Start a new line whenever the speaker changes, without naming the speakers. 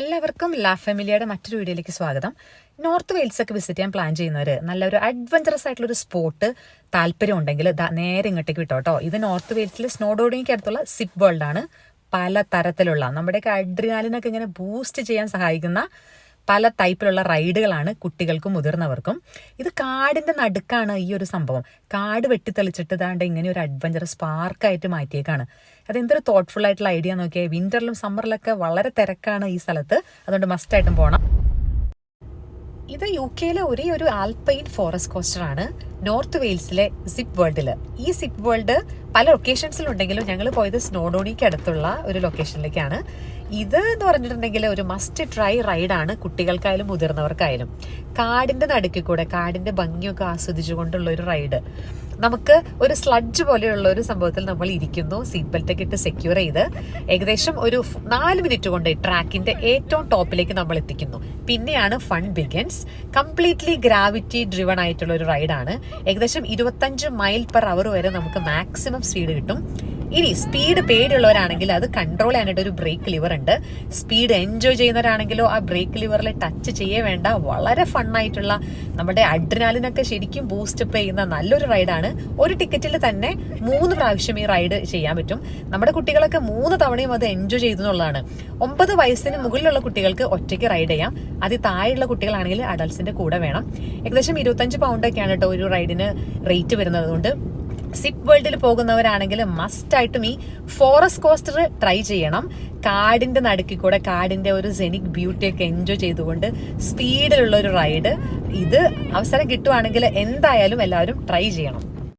എല്ലാവർക്കും ലാ ഫാമിലിയുടെ മറ്റൊരു വീഡിയോയിലേക്ക് സ്വാഗതം. നോർത്ത് വെയിൽസ് ഒക്കെ വിസിറ്റ് ചെയ്യാൻ പ്ലാൻ ചെയ്യുന്നവർ നല്ലൊരു അഡ്വഞ്ചറസ് ആയിട്ടുള്ള ഒരു സ്പോട്ട് താല്പര്യം ഉണ്ടെങ്കിൽ നേരെ ഇങ്ങോട്ടേക്ക് വിട്ടോട്ടോ. ഇത് നോർത്ത് വെയിൽസിൽ സ്നോഡോണിക്ക് അടുത്തുള്ള സിപ്പ് വേൾഡ് ആണ്. പല തരത്തിലുള്ള നമ്മുടെയൊക്കെ അഡ്രിനാലിനൊക്കെ ഇങ്ങനെ ബൂസ്റ്റ് ചെയ്യാൻ സഹായിക്കുന്ന പല ടൈപ്പിലുള്ള റൈഡുകളാണ് കുട്ടികൾക്കും മുതിർന്നവർക്കും. ഇത് കാടിന്റെ നടുക്കാണ് ഈ ഒരു സംഭവം. കാട് വെട്ടിത്തെളിച്ചിട്ട് ഇതാണ്ട് ഇങ്ങനെ ഒരു അഡ്വഞ്ചറസ് പാർക്കായിട്ട് മാറ്റിയേക്കാണ്. അതെന്തൊരു തോട്ട്ഫുൾ ആയിട്ടുള്ള ഐഡിയ നോക്കിയാൽ. വിന്ററിലും സമ്മറിലൊക്കെ വളരെ തിരക്കാണ് ഈ സ്ഥലത്ത്, അതുകൊണ്ട് മസ്റ്റായിട്ടും പോകണം. ഇത് UK-ലെ ഒരേ ഒരു ആൽപൈൻ ഫോറസ്റ്റ് കോസ്റ്റർ ആണ്, നോർത്ത് വെയിൽസിലെ സിപ്പ് വേൾഡില്. ഈ സിപ്പ് വേൾഡ് പല ലൊക്കേഷൻസിലുണ്ടെങ്കിലും ഞങ്ങൾ പോയത് സ്നോഡോണിക്ക് അടുത്തുള്ള ഒരു ലൊക്കേഷനിലേക്കാണ്. ഇത് എന്ന് പറഞ്ഞിട്ടുണ്ടെങ്കിൽ ഒരു മസ്റ്റ് ട്രൈ റൈഡാണ്, കുട്ടികൾക്കായാലും മുതിർന്നവർക്കായാലും. കാടിന്റെ നടുക്കിൽ കൂടെ കാടിന്റെ ഭംഗിയൊക്കെ ആസ്വദിച്ചുകൊണ്ടുള്ള ഒരു റൈഡ്. നമുക്ക് ഒരു സ്ലഡ്ജ് പോലെയുള്ള ഒരു സംഭവത്തിൽ നമ്മൾ ഇരിക്കുന്നു, സീറ്റ് ബെൽറ്റ് ഒക്കെ ഇട്ട് സെക്യൂർ ചെയ്ത് ഏകദേശം ഒരു 4 മിനിറ്റ് കൊണ്ട് ട്രാക്കിന്റെ ഏറ്റവും ടോപ്പിലേക്ക് നമ്മൾ എത്തിക്കുന്നു. പിന്നെയാണ് fun begins. Completely gravity driven ആയിട്ടുള്ള ഒരു റൈഡാണ്. ഏകദേശം 25 മൈൽ പെർ അവർ വരെ നമുക്ക് മാക്സിമം സ്പീഡ് കിട്ടും. ഇനി സ്പീഡ് പേടിയുള്ളവരാണെങ്കിൽ അത് കൺട്രോൾ ചെയ്യാനായിട്ട് ഒരു ബ്രേക്ക് ലിവർ ഉണ്ട്. സ്പീഡ് എൻജോയ് ചെയ്യുന്നവരാണെങ്കിലോ ആ ബ്രേക്ക് ലിവറിൽ ടച്ച് ചെയ്യേ വേണ്ട. വളരെ ഫണ്ണായിട്ടുള്ള നമ്മുടെ അഡ്രിനാലിനൊക്കെ ശരിക്കും ബൂസ്റ്റപ്പ് ചെയ്യുന്ന നല്ലൊരു റൈഡാണ്. ഒരു ടിക്കറ്റിൽ തന്നെ 3 പ്രാവശ്യം ഈ റൈഡ് ചെയ്യാൻ പറ്റും. നമ്മുടെ കുട്ടികളൊക്കെ 3 തവണയും അത് എൻജോയ് ചെയ്തെന്നുള്ളതാണ്. 9 വയസ്സിന് മുകളിലുള്ള കുട്ടികൾക്ക് ഒറ്റയ്ക്ക് റൈഡ് ചെയ്യാം. അതിൽ താഴെയുള്ള കുട്ടികളാണെങ്കിൽ അഡൾട്ട്സിന്റെ കൂടെ വേണം. ഏകദേശം 25 പൗണ്ടൊക്കെയാണ് കേട്ടോ ഒരു റൈഡിന് റേറ്റ് വരുന്നത്. അതുകൊണ്ട് സിപ്പ് വേൾഡിൽ പോകുന്നവരാണെങ്കിൽ മസ്റ്റ് ആയിട്ടും ഈ ഫോറസ്റ്റ് കോസ്റ്റർ ട്രൈ ചെയ്യണം. കാടിന്റെ നടുക്കിൽ കൂടെ കാടിന്റെ ഒരു സെനിക് ബ്യൂട്ടി ഒക്കെ എൻജോയ് ചെയ്തുകൊണ്ട് സ്പീഡിലുള്ള ഒരു റൈഡ്. ഇത് അവസരം കിട്ടുവാണെങ്കിൽ എന്തായാലും എല്ലാവരും ട്രൈ ചെയ്യണം.